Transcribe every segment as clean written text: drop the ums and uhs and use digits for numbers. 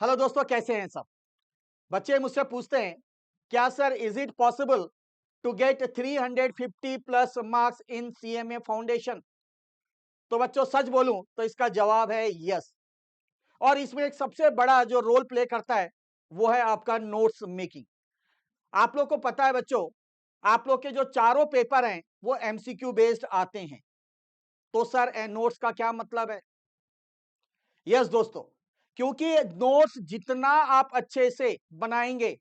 Hello दोस्तों, कैसे हैं सब? बच्चे मुझसे पूछते हैं, क्या sir is it possible to get 350 plus marks in CMA foundation? तो बच्चों सच बोलूं तो इसका जवाब है यस। और इसमें एक सबसे बड़ा जो रोल प्ले करता है वो है आपका नोट्स मेकिंग। आप लोग को पता है बच्चों, आप लोग के जो चारों पेपर हैं वो एमसीक्यू बेस्ड आते हैं। तो सर नोट्स का क्या मतलब है? यस दोस्तों, क्योंकि नोट्स जितना आप अच्छे से बनाएंगे,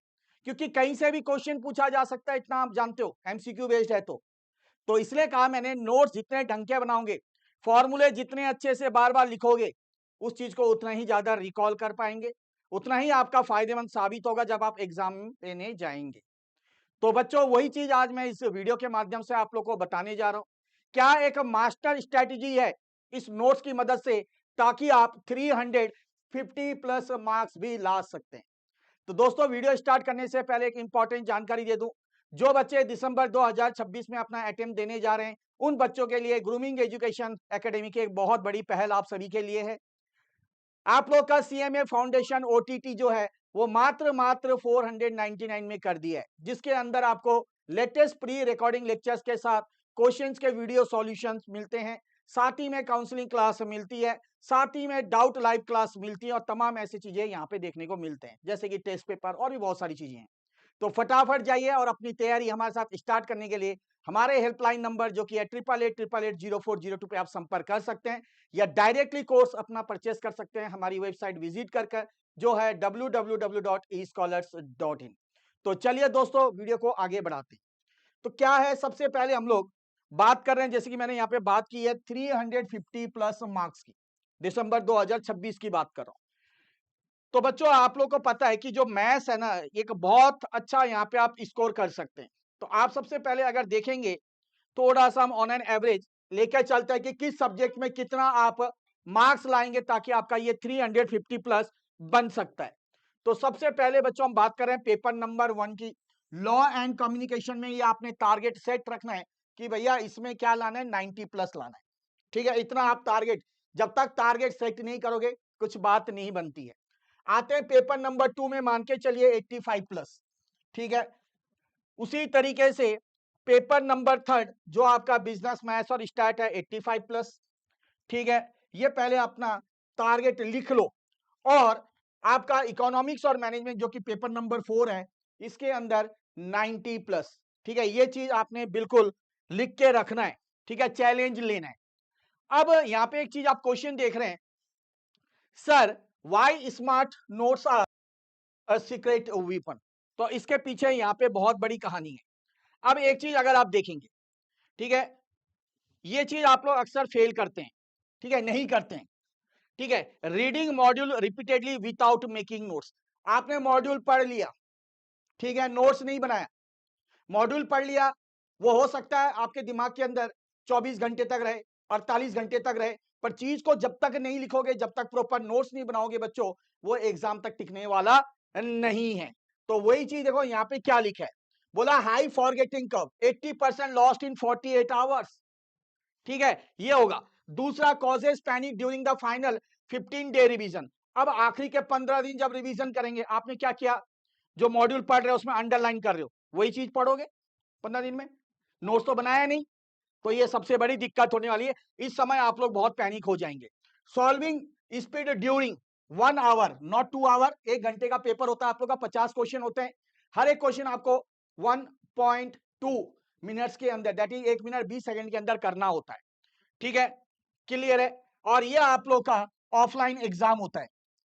क्योंकि कहीं से भी क्वेश्चन पूछा जा सकता है, इतना आप जानते हो, एमसीक्यू बेस्ड है तो इसलिए कहा मैंने नोट्स जितने ढंग के बनाओगे, फॉर्मूले जितने अच्छे से बार बार लिखोगे, उस चीज को उतना ही ज्यादा रिकॉल कर पाएंगे, उतना ही आपका फायदेमंद साबित होगा जब आप एग्जाम देने जाएंगे। तो बच्चों वही चीज आज मैं इस वीडियो के माध्यम से आप लोग को बताने जा रहा हूं। क्या एक मास्टर स्ट्रेटजी है इस नोट्स की मदद से, ताकि आप 350 प्लस मार्क्स भी ला सकते हैं। तो दोस्तों वीडियो स्टार्ट करने से पहले एक इंपॉर्टेंट जानकारी दे दूं। जो बच्चे दिसंबर 2026 में अपना अटेम्प्ट देने जा रहे हैं, उन बच्चों के लिए ग्रूमिंग एजुकेशन एकेडमी की एक बहुत बड़ी पहल आप सभी के लिए है। आप लोग का सीएमए फाउंडेशन ओटीटी जो है वो मात्र 499 में कर दिया है, जिसके अंदर आपको लेटेस्ट प्री रिकॉर्डिंग लेक्चर्स के साथ क्वेश्चंस के वीडियो सॉल्यूशंस मिलते हैं, साथ ही में काउंसलिंग क्लास मिलती है, साथ ही में डाउट लाइव क्लास मिलती है, और तमाम ऐसी चीजें यहाँ पे देखने को मिलते हैं, जैसे कि टेस्ट पेपर और भी बहुत सारी चीजें हैं। तो फटाफट जाइए और अपनी तैयारी हमारे साथ स्टार्ट करने के लिए हमारे हेल्पलाइन नंबर जो कि है 8888880402 पे आप संपर्क कर सकते हैं, या डायरेक्टली कोर्स अपना परचेस कर सकते हैं हमारी वेबसाइट विजिट कर जो है www.escholars.in। तो चलिए दोस्तों वीडियो को आगे बढ़ाते हैं। तो क्या है, सबसे पहले हम लोग बात कर रहे हैं, जैसे कि मैंने यहाँ पे बात की है 350 प्लस मार्क्स की, दिसंबर 2026 की बात कर रहा हूँ। तो बच्चों आप लोग को पता है कि जो मैथ्स है ना, एक बहुत अच्छा यहाँ पे आप स्कोर कर सकते हैं। तो आप सबसे पहले अगर देखेंगे, थोड़ा सा हम ऑन एन एवरेज लेकर चलते हैं कि किस सब्जेक्ट में कितना आप मार्क्स लाएंगे ताकि आपका ये 350 प्लस बन सकता है। तो सबसे पहले बच्चों हम बात कर रहे हैं पेपर नंबर 1 की, लॉ एंड कम्युनिकेशन में ये आपने टारगेट सेट रखना है कि भैया इसमें क्या लाना है, 90 प्लस लाना है। ठीक है, इतना आप टारगेट, जब तक टारगेट सेट नहीं करोगे कुछ बात नहीं बनती है। आते हैं पेपर नंबर 2 में, मान के चलिए 85 प्लस। ठीक है, उसी तरीके से पेपर नंबर 3 जो आपका बिजनेस मैथ्स और स्टैट है 85 प्लस। ठीक है, ये पहले अपना टारगेट लिख लो। और आपका इकोनॉमिक्स और मैनेजमेंट जो कि पेपर नंबर 4 है, इसके अंदर 90 प्लस। ठीक है, ये चीज आपने बिल्कुल लिख के रखना है। ठीक है, चैलेंज लेना है। अब यहाँ पे एक चीज आप क्वेश्चन देख रहे हैं, sir why smart notes are secret weapon. तो इसके पीछे यहाँ पे बहुत बड़ी कहानी है। अब एक चीज अगर आप देखेंगे, ठीक है, ये चीज आप लोग अक्सर फेल करते हैं, ठीक है, नहीं करते हैं। ठीक है, reading module repeatedly without making notes. आपने मॉड्यूल पढ़ लिया, ठीक है, नोट्स नहीं बनाया। मॉड्यूल पढ़ लिया, वो हो सकता है आपके दिमाग के अंदर 24 घंटे तक रहे, 48 घंटे तक रहे, पर चीज को जब तक नहीं लिखोगे, जब तक प्रॉपर नोट्स नहीं बनाओगे बच्चों, वो एग्जाम तक टिकने वाला नहीं है। तो वही चीज देखो यहाँ पे क्या लिखा है, बोला high forgetting curve 80% lost in 48 hours. ठीक है, ये होगा। दूसरा, causes panic during the final 15-day revision. अब आखिरी के 15 दिन जब रिवीजन करेंगे, आपने क्या किया, जो मॉड्यूल पढ़ रहे हो उसमें अंडरलाइन कर रहे हो, वही चीज पढ़ोगे 15 दिन में, नोट्स तो बनाया नहीं। तो ये सबसे बड़ी दिक्कत होने वाली है, इस समय आप लोग बहुत पैनिक हो जाएंगे। Solving speed during 1 hour not 2 hour. 1 घंटे का पेपर होता है आप लोग का, 50 क्वेश्चन होते हैं। हर एक क्वेश्चन आपको 1.2 मिनट्स के अंदर, दैट इज 1 मिनट 20 सेकंड के अंदर करना होता है। ठीक है, क्लियर है। और ये आप लोग का ऑफलाइन एग्जाम होता है।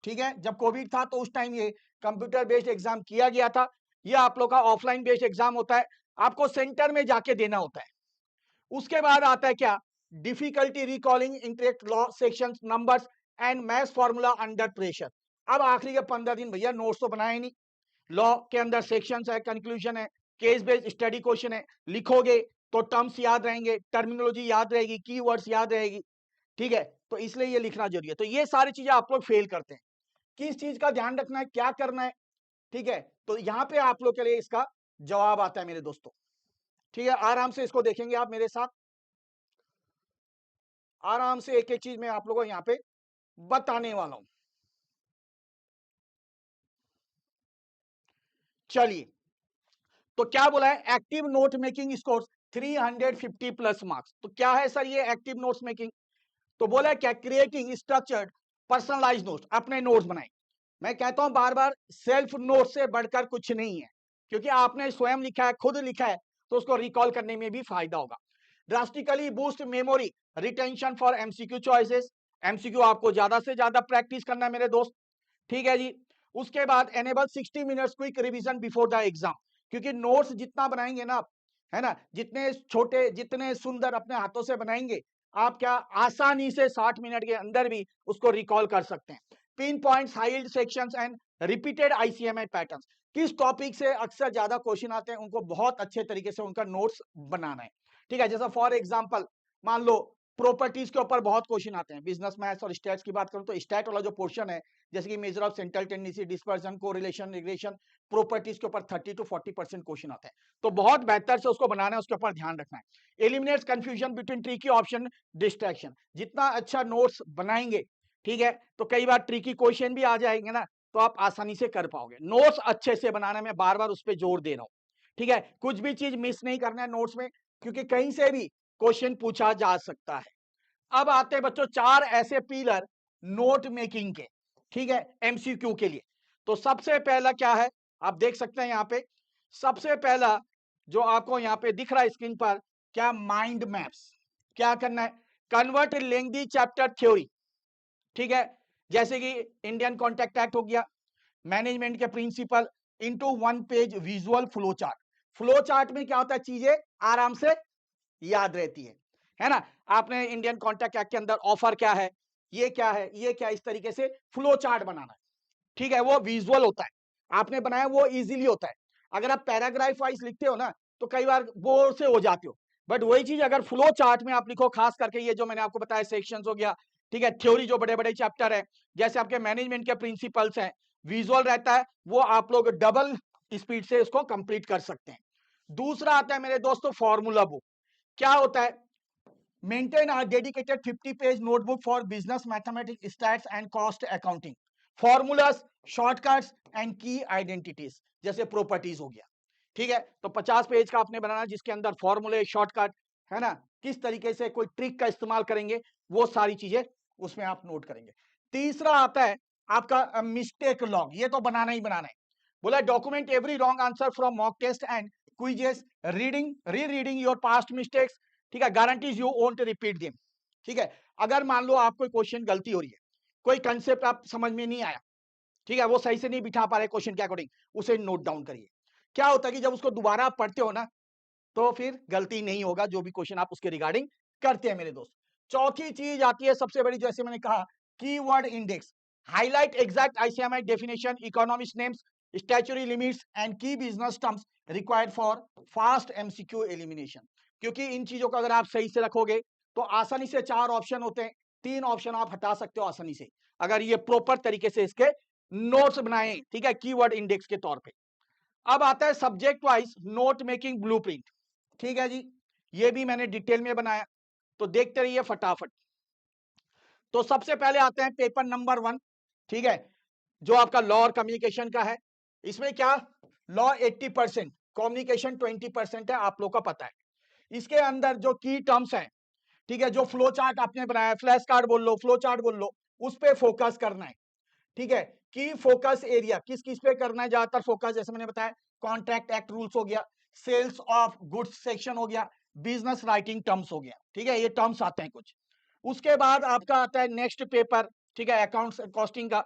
ठीक है, जब कोविड था तो उस टाइम ये कंप्यूटर बेस्ड एग्जाम किया गया था। ये आप लोग का ऑफलाइन बेस्ड एग्जाम होता है, आपको सेंटर में जाके देना होता है। उसके बाद आता है क्या, difficulty recalling interact law section numbers and maths formula under pressure. अब आखिरी के 15 दिन भैया नोट्स तो बनाए नहीं, लॉ के अंदर सेक्शंस है, कंक्लूजन है, केस बेस्ड स्टडी क्वेश्चन है, लिखोगे तो टर्म्स याद रहेंगे, टर्मिनोलॉजी याद रहेगी, कीवर्ड्स याद रहेगी। ठीक है, तो इसलिए ये लिखना जरूरी है। तो ये सारी चीजें आप लोग फेल करते हैं, किस चीज का ध्यान रखना है, क्या करना है। ठीक है, तो यहां पे आप लोग के लिए इसका जवाब आता है मेरे दोस्तों। ठीक है, आराम से इसको देखेंगे आप मेरे साथ, आराम से एक एक चीज मैं आप लोगों को यहाँ पे बताने वाला हूं। चलिए, तो क्या बोला है, active note making score 350 plus marks. तो क्या है सर ये एक्टिव नोट्स मेकिंग? तो बोला है क्या, क्रिएटिंग स्ट्रक्चर्ड पर्सनलाइज नोट्स, अपने नोट्स बनाए। मैं कहता हूं बार बार, सेल्फ नोट से बढ़कर कुछ नहीं है, क्योंकि आपने स्वयं लिखा है, खुद लिखा है, तो उसको रिकॉल करने में भी फायदा होगा। Drastically boost memory retention for MCQ choices, MCQ आपको ज्यादा से ज्यादा प्रैक्टिस करना है मेरे दोस्त, ठीक है जी। उसके बाद enable 60 minutes quick revision before the exam, क्योंकि नोट्स जितना बनाएंगे ना आप, है ना, जितने छोटे जितने सुंदर अपने हाथों से बनाएंगे, आप क्या आसानी से 60 मिनट के अंदर भी उसको रिकॉल कर सकते हैं। Pin points, highlighted sections and repeated ICMI patterns, किस टॉपिक से अक्सर ज्यादा क्वेश्चन आते हैं, उनको बहुत अच्छे तरीके से उनका नोट्स बनाना है, ठीक है। जैसा फॉर एग्जांपल मान लो प्रॉपर्टीज के ऊपर बहुत क्वेश्चन आते हैं, बिजनेस मैथ्स और स्टैट्स की बात करूं तो स्टैट वाला जो पोर्शन है, जैसे कि measure of central tendency, dispersion, correlation, regression, properties के ऊपर 30 to 40% क्वेश्चन आते हैं, तो बहुत बेहतर से उसको बनाना है, उसके ऊपर ध्यान रखना है। Eliminates confusion between tricky option, distraction, जितना अच्छा नोट्स बनाएंगे, ठीक है, तो कई बार ट्रिकी क्वेश्चन भी आ जाएंगे ना, तो आप आसानी से कर पाओगे। नोट्स अच्छे से बनाने में बार बार उस पर जोर दे रहा हूं, ठीक है, कुछ भी चीज मिस नहीं करना है नोट्स में, क्योंकि कहीं से भी क्वेश्चन पूछा जा सकता है। अब आते हैं बच्चों 4 ऐसे पिलर नोट मेकिंग के, ठीक है, एमसीक्यू के लिए। तो सबसे पहला क्या है, आप देख सकते हैं यहां पे, सबसे पहला जो आपको यहां पे दिख रहा है स्क्रीन पर, क्या, माइंड मैप्स। क्या करना है, कन्वर्ट लेंथी चैप्टर थ्योरी, ठीक है, जैसे कि इंडियन कॉन्ट्रैक्ट एक्ट हो गया, मैनेजमेंट के principle, into one page visual flow chart. Flow chart में क्या होता है, चीजें आराम से याद रहती है ना। आपने इंडियन कॉन्ट्रैक्ट एक्ट के अंदर ऑफर क्या है, ये क्या है, ये क्या, इस तरीके से फ्लो चार्ट बनाना है, ठीक है, वो विजुअल होता है, आपने बनाया वो इजीली होता है। अगर आप पैराग्राफ वाइज लिखते हो ना, तो कई बार बोर से हो जाते हो, बट वही चीज अगर फ्लो चार्ट में आप लिखो, खास करके ये जो मैंने आपको बताया सेक्शंस हो गया, ठीक है, थ्योरी जो बड़े बड़े चैप्टर है, जैसे आपके मैनेजमेंट के प्रिंसिपल्स हैं, विजुअल रहता है, वो आप लोग डबल स्पीड से इसको कंप्लीट कर सकते हैं। दूसरा आता है मेरे दोस्तों फॉर्मूला बुक। क्या होता है, maintain a dedicated 50-page notebook for business mathematics, stats and cost accounting, formulas, shortcuts and key identities, जैसे प्रॉपर्टीज हो गया, ठीक है। तो 50 पेज का आपने बनाना, जिसके अंदर फॉर्मूले, शॉर्टकट, है ना, किस तरीके से कोई ट्रिक का इस्तेमाल करेंगे, वो सारी चीजें उसमें आप नोट करेंगे। तीसरा आता है आपका मिस्टेक लॉग, ये तो बनाना ही बनाना है। बोला document every wrong answer from mock test and quizzes, reading re reading your past mistakes, ठीक है, guarantees you won't repeat them, ठीक है। अगर मान लो आप कोई क्वेश्चन गलती हो रही है, कोई कंसेप्ट आप समझ में नहीं आया, ठीक है, वो सही से नहीं बिठा पा रहे क्वेश्चन के अकॉर्डिंग, उसे नोट डाउन करिए। क्या होता है कि जब उसको दोबारा आप पढ़ते हो ना, तो फिर गलती नहीं होगा, जो भी क्वेश्चन आप उसके रिगार्डिंग करते हैं मेरे दोस्त। चौथी चीज आती है सबसे बड़ी, जैसे मैंने कहा, keyword index, highlight exact ICMI definition, economics names, statutory limits and key business terms required for fast MCQ elimination. क्योंकि इन चीजों को अगर आप सही से रखोगे, तो आसानी से 4 ऑप्शन होते हैं, 3 ऑप्शन आप हटा सकते हो आसानी से, अगर ये प्रॉपर तरीके से इसके नोट्स बनाए, ठीक है, कीवर्ड इंडेक्स के तौर पे। अब आता है subject wise note making blueprint, ठीक है जी, ये भी मैंने डिटेल में बनाया, तो देखते रहिए फटाफट। तो सबसे पहले आते हैं पेपर नंबर 1, ठीक है, जो आपका लॉ और कम्युनिकेशन का है। इसमें क्या, लॉ 80%, कम्युनिकेशन 20% है, आप लोग का पता है। इसके अंदर जो की टर्म्स हैं, ठीक है, जो फ्लो चार्ट आपने बनाया, फ्लैश कार्ड बोल लो, फ्लो चार्ट बोल लो, उस पे फोकस करना है, ठीक है। की फोकस एरिया किस किस पे करना है ज्यादातर फोकस, जैसे मैंने बताया, कॉन्ट्रैक्ट एक्ट रूल्स हो गया, सेल्स ऑफ गुड्स सेक्शन हो गया, बिजनेस राइटिंग टर्म्स हो गया, ठीक है, ये टर्म्स आते हैं कुछ। उसके बाद आपका आता है नेक्स्ट पेपर, ठीक है, अकाउंट्स कॉस्टिंग का।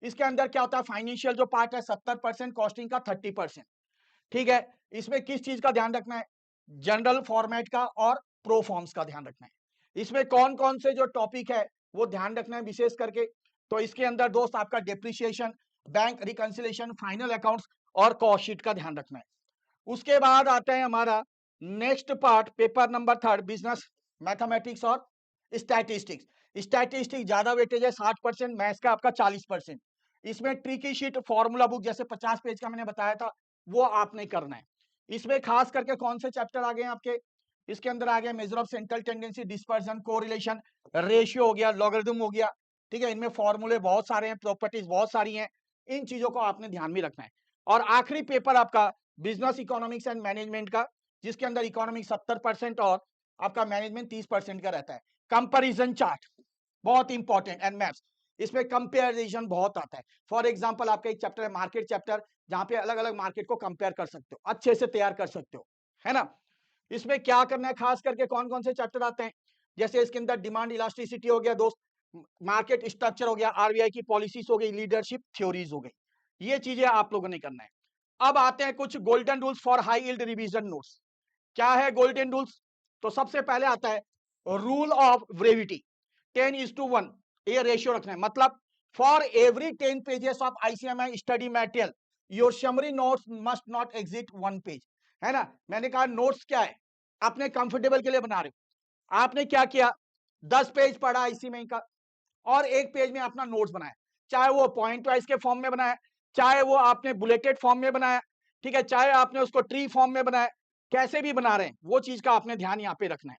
इसके अंदर क्या होता है, फाइनेंशियल जो पार्ट है 70%, कॉस्टिंग का 30%, ठीक है। इसमें किस चीज का ध्यान रखना है, जनरल फॉर्मेट का और प्रो फॉर्म्स का ध्यान रखना है। इसमें कौन कौन से जो टॉपिक है वो ध्यान रखना है विशेष करके, तो इसके अंदर दोस्त आपका depreciation, bank reconciliation, final accounts और कॉस्ट शीट का ध्यान रखना है। उसके बाद आता है हमारा next part, paper number 3, business mathematics और स्टैटिस्टिक्स। स्टैटिस्टिक्स ज्यादा वेटेज है 60%, मैथ्स का आपका 40%। इसमें ट्रिकी शीट, फॉर्मूला बुक जैसे 50 पेज का मैंने बताया था, वो आपने करना है। इसमें खास करके कौन से चैप्टर आ गए आपके, इसके अंदर आ गया measure of central tendency, dispersion, correlation, ratio हो गया, लॉगरिथम हो गया, ठीक है। इनमें फॉर्मूले बहुत सारे हैं, प्रॉपर्टीज बहुत सारी हैं, इन चीजों को आपने ध्यान में रखना है। और आखिरी पेपर आपका बिजनेस इकोनॉमिक्स एंड मैनेजमेंट का, जिसके अंदर इकोनॉमिक्स 70% और आपका मैनेजमेंट 30% का रहता है। कंपैरिजन चार्ट बहुत इंपॉर्टेंट एंड मैथ्स, इसमें कंपेरिजन बहुत आता है। फॉर एग्जांपल आपका एक चैप्टर है मार्केट चैप्टर, जहां पे अलग अलग मार्केट को कंपेयर कर सकते हो, अच्छे से तैयार कर सकते हो, है ना। इसमें क्या करना है, खास करके कौन कौन से चैप्टर आते हैं, जैसे इसके अंदर डिमांड इलास्टिसिटी हो गया दोस्त, मार्केट स्ट्रक्चर हो गया, आरबीआई की पॉलिसीज हो गई, लीडरशिप थ्योरीज हो गई, ये चीजें आप लोगों ने करना है। अब आते हैं कुछ golden rules for high yield revision notes. क्या है गोल्डन रूल्स? तो सबसे पहले आता है रूल ऑफ ब्रेविटी, 10:1 ये रेशियो रखना है। मतलब for every 10 pages of ICMI study material your summary notes must not exceed 1 page, है ना। मैंने कहा नोट्स क्या है, अपने कंफर्टेबल के लिए बना रहे हो। आपने क्या किया, 10 पेज पढ़ा आईसीएमआई का और एक पेज में अपना नोट्स बनाया, चाहे वो पॉइंट वाइज के फॉर्म में बनाया, चाहे वो आपने बुलेटेड फॉर्म में बनाया, ठीक है, चाहे आपने उसको ट्री फॉर्म में बनाया, कैसे भी बना रहे हैं वो चीज का आपने ध्यान यहाँ पे रखना है।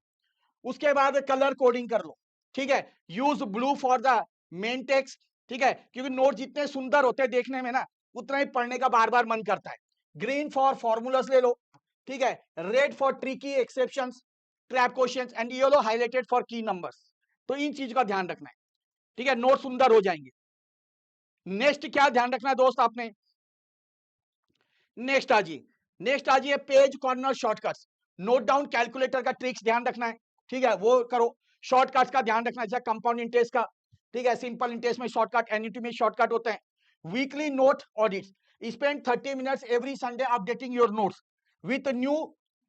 उसके बाद कलर कोडिंग कर लो, ठीक है, use blue for the main text, ठीक है, क्योंकि नोट जितने सुंदर होते हैं देखने में ना, उतना ही पढ़ने का बार बार मन करता है। ग्रीन फॉर फॉर्मूलास ले लो, ठीक है, red for tricky exceptions, trap questions and yellow highlighted for की नंबर्स। तो इन चीज का ध्यान रखना है, ठीक है, नोट सुंदर हो जाएंगे। नेक्स्ट क्या ध्यान रखना है दोस्त आपने, नेक्स्ट आजिए page corner shortcuts, note down calculator का ट्रिक्स ध्यान रखना है, ठीक है, वो करो। शॉर्टकट्स का ध्यान रखना है, जैसे कंपाउंड इंटरेस्ट का, ठीक है, सिंपल इंटरेस्ट में शॉर्टकट, एन्युटी में शॉर्टकट होते हैं। Weekly note audits, spend 30 minutes every Sunday updating your notes with new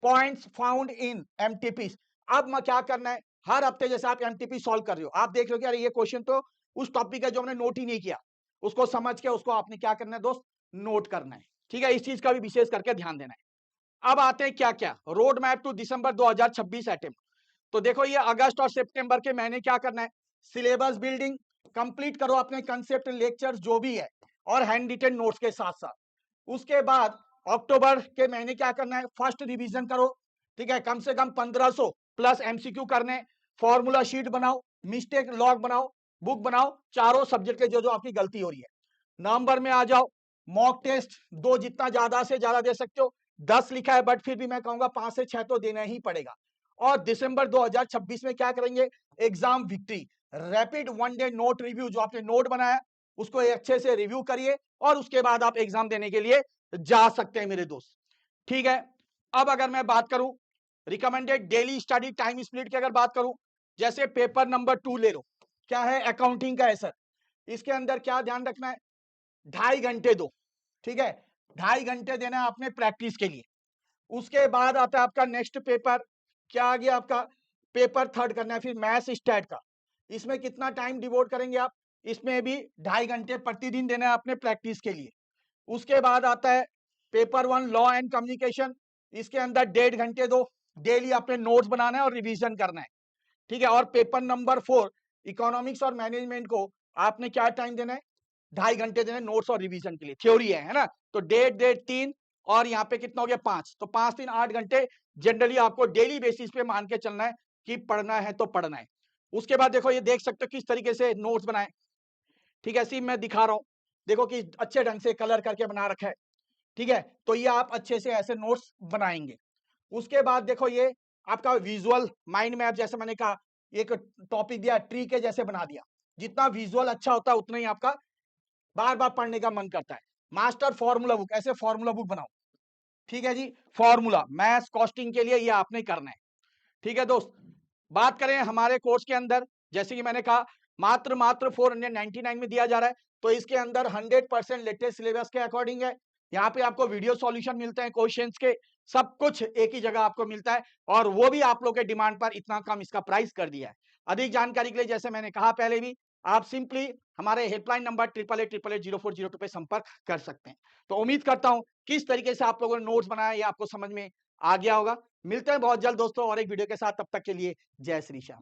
points found in MTP. अब क्या करना है, हर हफ्ते जैसे आप एमटीपी सॉल्व कर रहे हो, आप देख रहे हो कि अरे ये क्वेश्चन तो उस टॉपिक है जो हमने नोट ही नहीं किया, उसको समझ के उसको आपने क्या करना है दोस्त, नोट करना है, ठीक है, इस चीज का भी विशेष करके ध्यान देना है। अब आते हैं क्या क्या, road map to December 2026 attempt. तो देखो ये अगस्त और सितंबर के महीने क्या करना है, सिलेबस बिल्डिंग कंप्लीट करो, अपने कंसेप्ट लेक्चर्स जो भी है और हैंड रिटन नोट्स के साथ साथ। उसके बाद अक्टूबर के महीने क्या करना है, फर्स्ट रिवीजन करो, ठीक है, कम से कम 1500 प्लस एमसीक्यू करने, फॉर्मूला शीट बनाओ, मिस्टेक लॉग बनाओ, बुक बनाओ, चारों सब्जेक्ट के जो जो आपकी गलती हो रही है। नवंबर में आ जाओ, मॉक टेस्ट दो, जितना ज्यादा से ज्यादा दे सकते हो, 10 लिखा है बट फिर भी मैं कहूंगा 5 से 6 तो देना ही पड़ेगा। और दिसंबर 2026 में क्या करेंगे, exam victory, rapid one day note review, जो आपने नोट बनाया उसको अच्छे से रिव्यू करिए और उसके बाद आप एग्जाम देने के लिए जा सकते हैं मेरे दोस्त, ठीक है। अब अगर मैं बात करूं recommended daily study time split की, अगर बात करूं, जैसे पेपर नंबर 2 ले लो, क्या है, अकाउंटिंग का है सर, इसके अंदर क्या ध्यान रखना है, 2.5 घंटे दो, ठीक है, 2.5 घंटे देना है अपने प्रैक्टिस के लिए। उसके बाद आता है आपका नेक्स्ट पेपर, क्या आ गया आपका, पेपर थर्ड करना है, फिर मैथ्स स्टैट का, इसमें कितना टाइम डिवोट करेंगे आप, इसमें भी 2.5 घंटे प्रतिदिन देना है अपने प्रैक्टिस के लिए। उसके बाद आता है पेपर 1 लॉ एंड कम्युनिकेशन, इसके अंदर 1.5 घंटे दो, डेली अपने नोट्स बनाना है और रिवीजन करना है, ठीक है। और पेपर नंबर 4 इकोनॉमिक्स और मैनेजमेंट को आपने क्या टाइम देना है, 2.5 घंटे देना है नोट्स और रिवीजन के लिए, थ्योरी है ना। तो 1.5 और यहाँ पे कितना हो गया 5, तो 5 3 8 घंटे जनरली आपको डेली बेसिस पे मान के चलना है कि पढ़ना है तो पढ़ना है। उसके बाद देखो ये देख सकते हो किस तरीके से नोट्स बनाए, ठीक है, ऐसे मैं दिखा रहा हूँ, देखो कि अच्छे ढंग से कलर करके बना रखा है, ठीक है, तो ये आप अच्छे से ऐसे नोट्स बनाएंगे। उसके बाद देखो ये आपका विजुअल माइंड मैप, जैसे मैंने कहा एक टॉपिक दिया ट्री के जैसे बना दिया, जितना विजुअल अच्छा होता है उतना ही आपका बार बार पढ़ने का मन करता है। मास्टर फॉर्मूला बुक, ऐसे फॉर्मूला बुक बनाओ, ठीक है जी, फॉर्मूला मैथ्स कॉस्टिंग के लिए ये आपने करना है, ठीक है दोस्त। बात करें हमारे कोर्स के अंदर, जैसे कि मैंने कहा मात्र 499 में दिया जा रहा है, तो इसके अंदर 100% लेटेस्ट सिलेबस के अकॉर्डिंग है। यहाँ पे आपको वीडियो सॉल्यूशन मिलते हैं क्वेश्चंस के, सब कुछ एक ही जगह आपको मिलता है, और वो भी आप लोग के डिमांड पर इतना कम इसका प्राइस कर दिया है। अधिक जानकारी के लिए जैसे मैंने कहा पहले भी, आप सिंपली हमारे हेल्पलाइन नंबर 8888880402 पे संपर्क कर सकते हैं। तो उम्मीद करता हूं किस तरीके से आप लोगों ने नोट्स बनाया ये आपको समझ में आ गया होगा। मिलते हैं बहुत जल्द दोस्तों और एक वीडियो के साथ, तब तक के लिए जय श्री श्याम।